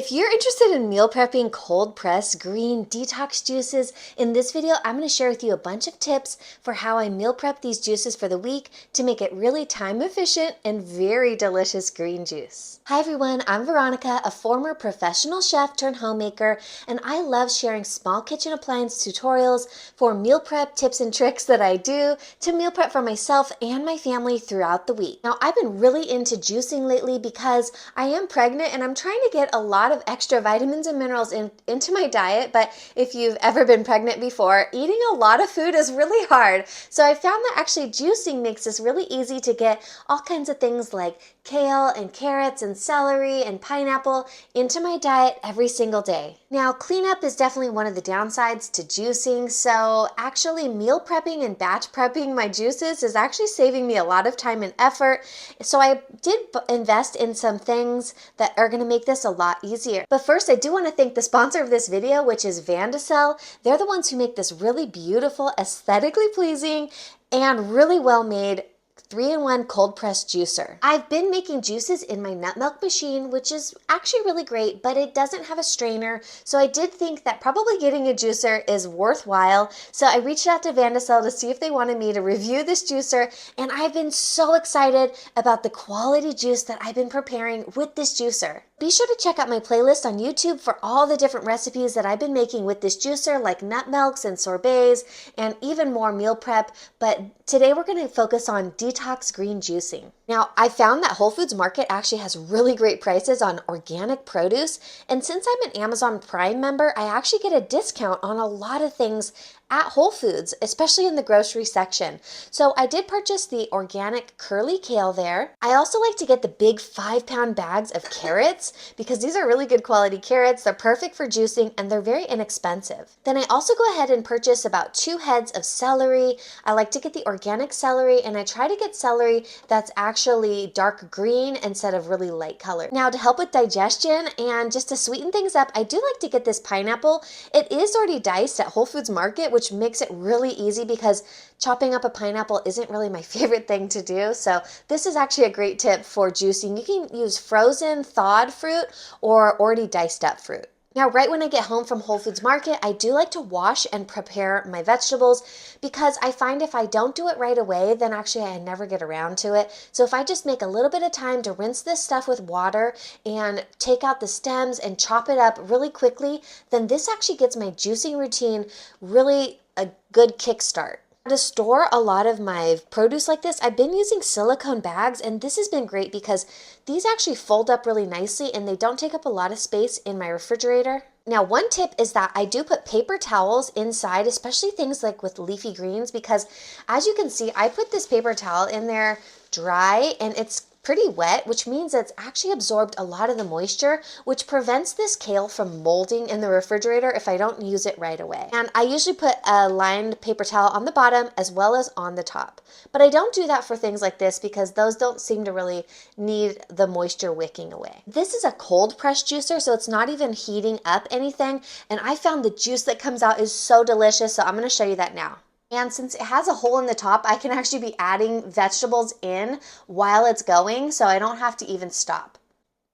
If you're interested in meal prepping cold pressed green detox juices, in this video I'm going to share with you a bunch of tips for how I meal prep these juices for the week to make it really time efficient and very delicious green juice. Hi everyone, I'm Veronica, a former professional chef turned homemaker, and I love sharing small kitchen appliance tutorials for meal prep tips and tricks that I do to meal prep for myself and my family throughout the week. Now I've been really into juicing lately because I am pregnant and I'm trying to get a lot of extra vitamins and minerals into my diet, but if you've ever been pregnant before, eating a lot of food is really hard. So I found that actually juicing makes this really easy to get all kinds of things like kale and carrots and celery and pineapple into my diet every single day. Now, cleanup is definitely one of the downsides to juicing, so actually meal prepping and batch prepping my juices is actually saving me a lot of time and effort. So I did invest in some things that are going to make this a lot easier. But first, I do want to thank the sponsor of this video, which is Vandacell. They're the ones who make this really beautiful, aesthetically pleasing, and really well made 3-in-1 cold pressed juicer. I've been making juices in my nut milk machine, which is actually really great, but it doesn't have a strainer. So I did think that probably getting a juicer is worthwhile. So I reached out to Vandacell to see if they wanted me to review this juicer, and I've been so excited about the quality juice that I've been preparing with this juicer. Be sure to check out my playlist on YouTube for all the different recipes that I've been making with this juicer, like nut milks and sorbets and even more meal prep. But today we're going to focus on detox green juicing. Now, I found that Whole Foods Market actually has really great prices on organic produce. And since I'm an Amazon Prime member, I actually get a discount on a lot of things at Whole Foods, especially in the grocery section. So I did purchase the organic curly kale there. I also like to get the big 5-pound bags of carrots because these are really good quality carrots. They're perfect for juicing and they're very inexpensive. Then I also go ahead and purchase about 2 heads of celery. I like to get the organic celery, and I try to get celery that's actually dark green instead of really light color. Now, to help with digestion and just to sweeten things up, I do like to get this pineapple. It is already diced at Whole Foods Market, which makes it really easy because chopping up a pineapple isn't really my favorite thing to do. So this is actually a great tip for juicing. You can use frozen, thawed fruit or already diced up fruit. Now, right when I get home from Whole Foods Market, I do like to wash and prepare my vegetables because I find if I don't do it right away, then actually I never get around to it. So if I just make a little bit of time to rinse this stuff with water and take out the stems and chop it up really quickly, then this actually gets my juicing routine really a good kickstart. To store a lot of my produce like this, I've been using silicone bags, and this has been great because these actually fold up really nicely and they don't take up a lot of space in my refrigerator. Now, one tip is that I do put paper towels inside, especially things like with leafy greens, because as you can see, I put this paper towel in there dry and it's pretty wet, which means it's actually absorbed a lot of the moisture, which prevents this kale from molding in the refrigerator if I don't use it right away. And I usually put a lined paper towel on the bottom as well as on the top. But I don't do that for things like this because those don't seem to really need the moisture wicking away. This is a cold press juicer, so it's not even heating up anything. And I found the juice that comes out is so delicious, so I'm going to show you that now. And since it has a hole in the top, I can actually be adding vegetables in while it's going, so I don't have to even stop.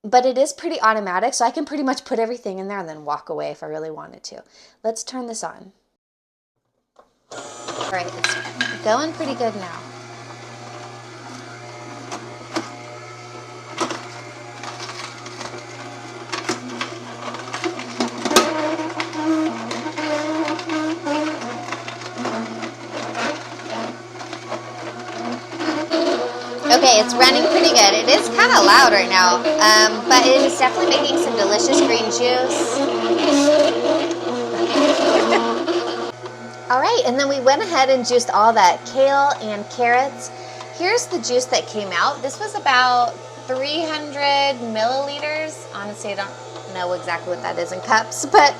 But it is pretty automatic, so I can pretty much put everything in there and then walk away if I really wanted to. Let's turn this on. All right, it's going pretty good now. Okay, it's running pretty good. It is kind of loud right now, but it is definitely making some delicious green juice. All right, and then we went ahead and juiced all that kale and carrots. Here's the juice that came out. This was about 300 milliliters. Honestly, I don't know exactly what that is in cups, but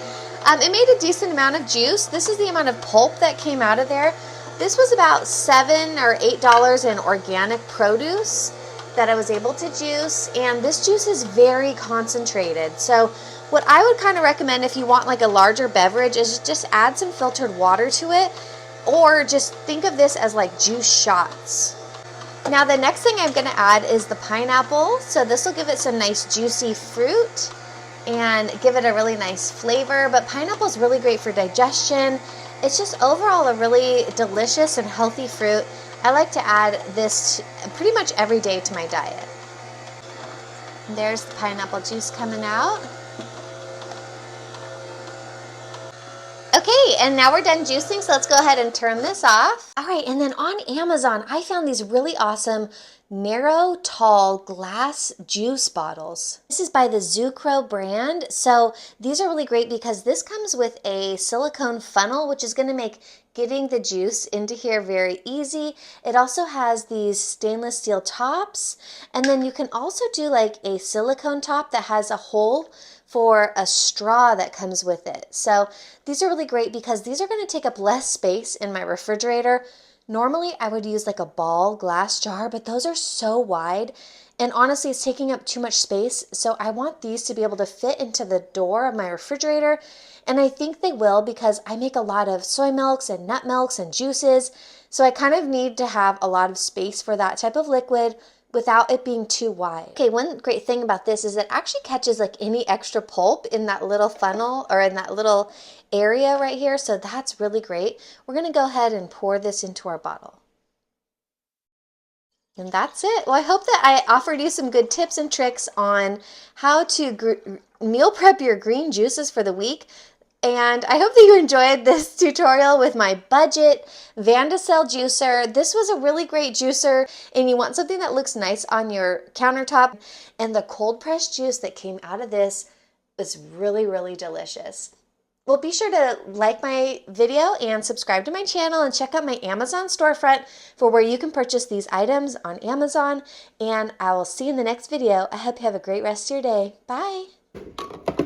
it made a decent amount of juice. This is the amount of pulp that came out of there. This was about $7 or $8 in organic produce that I was able to juice, and this juice is very concentrated. So what I would kind of recommend if you want like a larger beverage is just add some filtered water to it, or just think of this as like juice shots. Now the next thing I'm going to add is the pineapple. So this will give it some nice juicy fruit. and give it a really nice flavor. But pineapple is really great for digestion. It's just overall a really delicious and healthy fruit. I like to add this pretty much every day to my diet. There's the pineapple juice coming out. Okay, and now we're done juicing, so let's go ahead and turn this off. All right, and then on Amazon, I found these really awesome narrow, tall glass juice bottles. This is by the Zucro brand. So these are really great because this comes with a silicone funnel, which is gonna make getting the juice into here very easy. It also has these stainless steel tops, and then you can also do like a silicone top that has a hole for a straw that comes with it. So these are really great because these are gonna take up less space in my refrigerator. Normally I would use like a ball glass jar, but those are so wide and honestly it's taking up too much space. So I want these to be able to fit into the door of my refrigerator. And I think they will because I make a lot of soy milks and nut milks and juices. So I kind of need to have a lot of space for that type of liquid without it being too wide. Okay, one great thing about this is it actually catches like any extra pulp in that little funnel or in that little area right here. So that's really great. We're gonna go ahead and pour this into our bottle. And that's it. Well, I hope that I offered you some good tips and tricks on how to meal prep your green juices for the week. And I hope that you enjoyed this tutorial with my budget Vandacell juicer. This was a really great juicer and you want something that looks nice on your countertop. And the cold pressed juice that came out of this was really, really delicious. Well, be sure to like my video and subscribe to my channel and check out my Amazon storefront for where you can purchase these items on Amazon. And I will see you in the next video. I hope you have a great rest of your day. Bye.